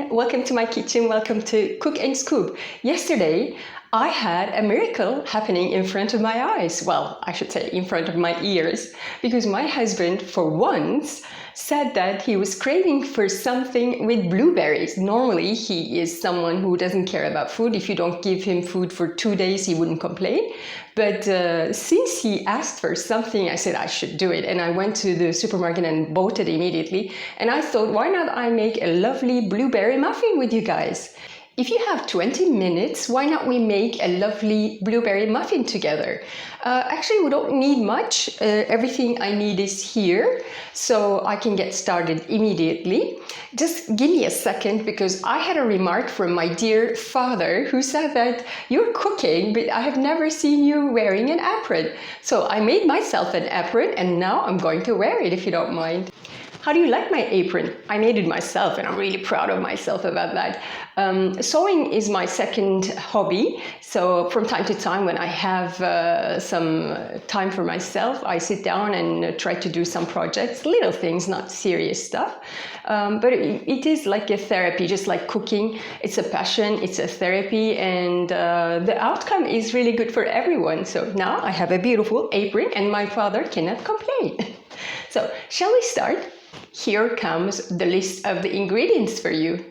everyone, welcome to my kitchen, welcome to Cook and Scoop. Yesterday I had a miracle happening in front of my eyes. Well, I should say in front of my ears, because my husband for once said that he was craving for something with blueberries. Normally he is someone who doesn't care about food. If you don't give him food for 2 days he wouldn't complain. But since he asked for something, I said I should do it, and I went to the supermarket and bought it immediately. And I thought, why not I make a lovely blueberry muffin with you guys? If you have 20 minutes, why not we make a lovely blueberry muffin together? Actually, we don't need much. Everything I need is here, so I can get started immediately. Just give me a second, because I had a remark from my dear father who said that you're cooking, but I have never seen you wearing an apron. So I made myself an apron, and now I'm going to wear it, if you don't mind. How do you like my apron? I made it myself, and I'm really proud of myself about that. Sewing is my second hobby, so from time to time when I have some time for myself, I sit down and try to do some projects, little things, not serious stuff. But it is like a therapy, just like cooking. It's a passion, it's a therapy, and the outcome is really good for everyone. So now I have a beautiful apron and my father cannot complain. So shall we start? Here comes the list of the ingredients for you.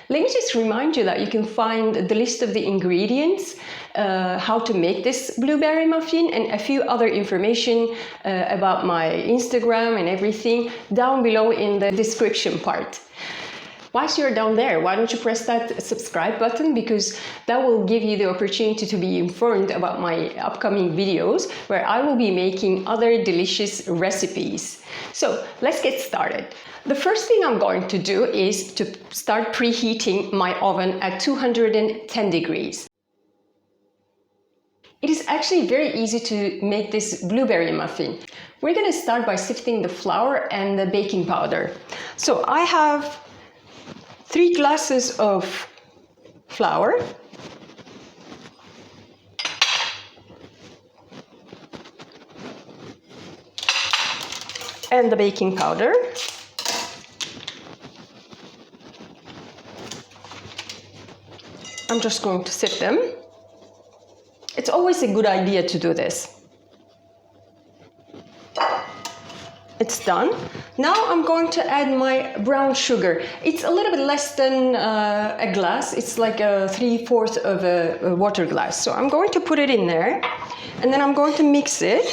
Let me just remind you that you can find the list of the ingredients, how to make this blueberry muffin, and a few other information about my Instagram and everything down below in the description part. Whilst you're down there, why don't you press that subscribe button, because that will give you the opportunity to be informed about my upcoming videos where I will be making other delicious recipes. So let's get started. The first thing I'm going to do is to start preheating my oven at 210 degrees. It is actually very easy to make this blueberry muffin. We're going to start by sifting the flour and the baking powder. So I have 3 glasses of flour, and the baking powder, I'm just going to sift them. It's always a good idea to do this. It's done. Now I'm going to add my brown sugar. It's a little bit less than a glass. It's like a 3/4 of a water glass. So I'm going to put it in there, and then I'm going to mix it.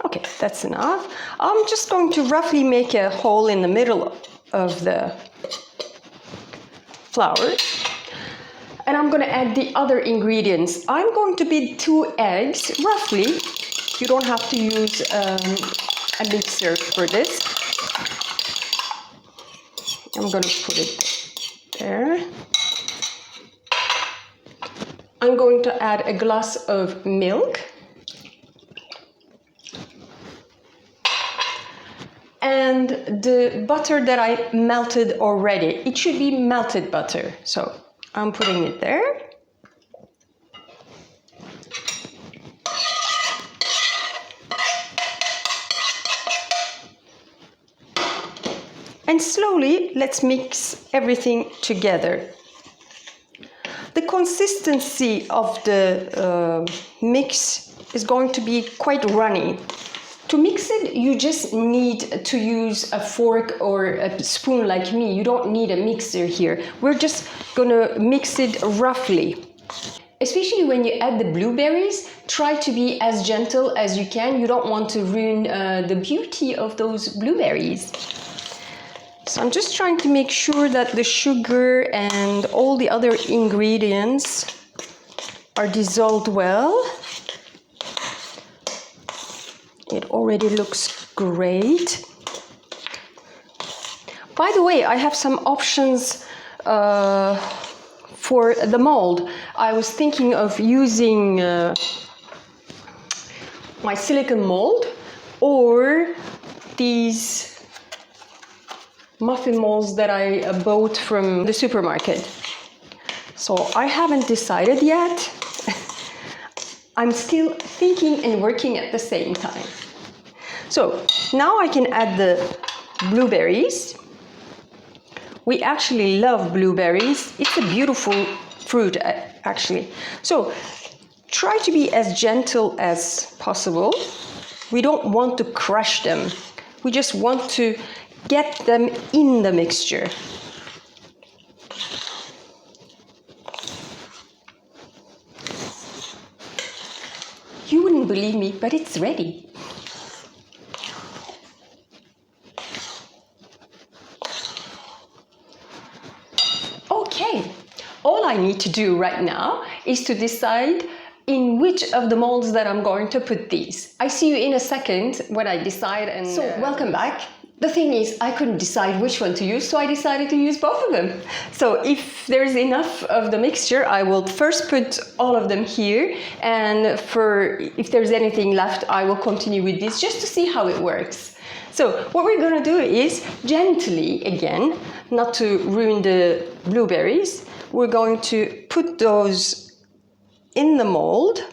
Okay, that's enough. I'm just going to roughly make a hole in the middle of the flour. And I'm going to add the other ingredients. I'm going to beat 2 eggs, roughly. You don't have to use a mixer for this. I'm going to put it there. I'm going to add a glass of milk. And the butter that I melted already. It should be melted butter. So I'm putting it there. And slowly, let's mix everything together. The consistency of the mix is going to be quite runny. To mix it, you just need to use a fork or a spoon like me. You don't need a mixer here. We're just gonna mix it roughly. Especially when you add the blueberries, try to be as gentle as you can. You don't want to ruin the beauty of those blueberries. So I'm just trying to make sure that the sugar and all the other ingredients are dissolved well. It already looks great. By the way, I have some options for the mold. I was thinking of using my silicone mold or these muffin molds that I bought from the supermarket. So I haven't decided yet. I'm still thinking and working at the same time. So now I can add the blueberries. We actually love blueberries. It's a beautiful fruit, actually. So try to be as gentle as possible. We don't want to crush them. We just want to get them in the mixture. You wouldn't believe me, but it's ready. Okay, all I need to do right now is to decide in which of the molds that I'm going to put these. I see you in a second when I decide. And so welcome back. The thing is, I couldn't decide which one to use, so I decided to use both of them. So if there's enough of the mixture, I will first put all of them here, and if there's anything left, I will continue with this just to see how it works. So what we're going to do is gently, again, not to ruin the blueberries, we're going to put those in the mold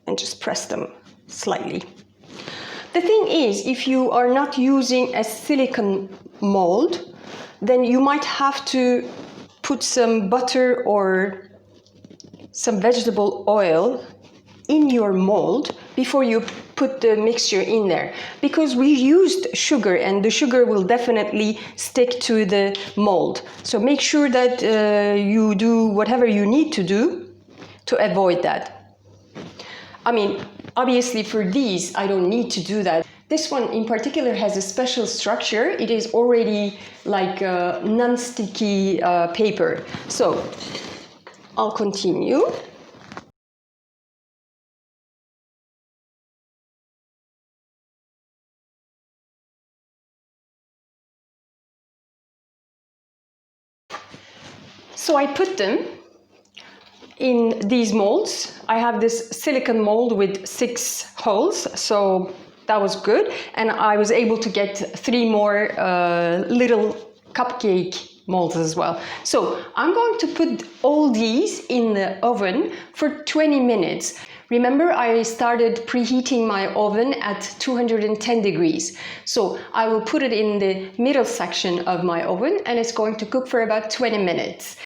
and just press them slightly. The thing is, if you are not using a silicone mold, then you might have to put some butter or some vegetable oil in your mold before you put the mixture in there, because we used sugar and the sugar will definitely stick to the mold. So make sure that you do whatever you need to do to avoid that. I mean, obviously for these, I don't need to do that. This one in particular has a special structure. It is already like a non-sticky paper. So I'll continue. So I put them in these molds. I have this silicone mold with 6 holes, so that was good. And I was able to get 3 more little cupcake molds as well. So I'm going to put all these in the oven for 20 minutes. Remember, I started preheating my oven at 210 degrees. So I will put it in the middle section of my oven and it's going to cook for about 20 minutes.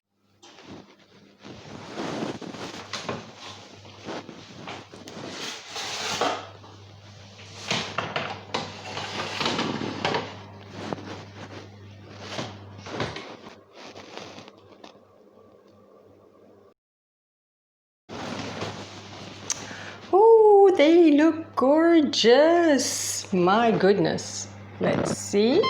Oh, they look gorgeous. My goodness. Let's see.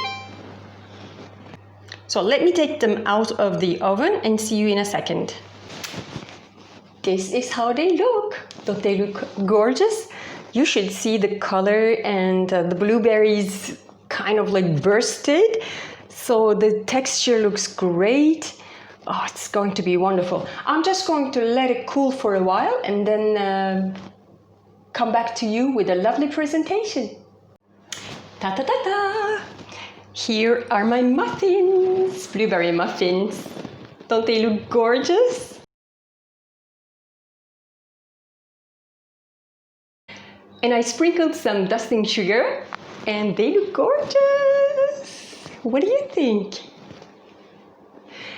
So let me take them out of the oven and see you in a second. This is how they look. Don't they look gorgeous? You should see the color, and the blueberries kind of like bursted. So the texture looks great. Oh, it's going to be wonderful. I'm just going to let it cool for a while and then come back to you with a lovely presentation. Ta-ta-ta-ta! Here are my muffins, blueberry muffins. Don't they look gorgeous? And I sprinkled some dusting sugar and they look gorgeous. What do you think?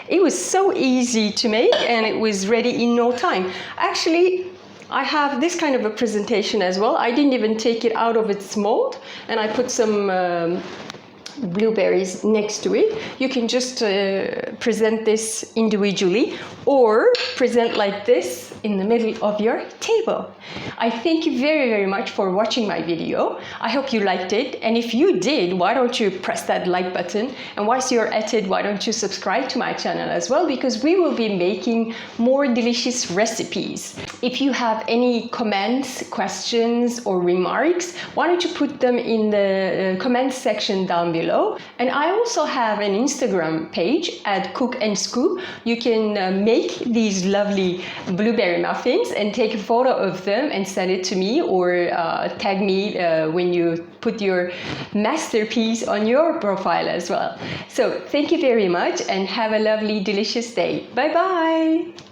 It was so easy to make and it was ready in no time. Actually, I have this kind of a presentation as well. I didn't even take it out of its mold, and I put some blueberries next to it. You can just present this individually or present like this in the middle of your table. I thank you very, very much for watching my video. I hope you liked it, and if you did, why don't you press that like button, and whilst you're at it, why don't you subscribe to my channel as well, because we will be making more delicious recipes. If you have any comments, questions or remarks, why don't you put them in the comments section down below. And I also have an Instagram page at Cook and Scoop. You can make these lovely blueberry muffins and take a photo of them and send it to me, or tag me when you put your masterpiece on your profile as well. So thank you very much and have a lovely, delicious day. Bye bye.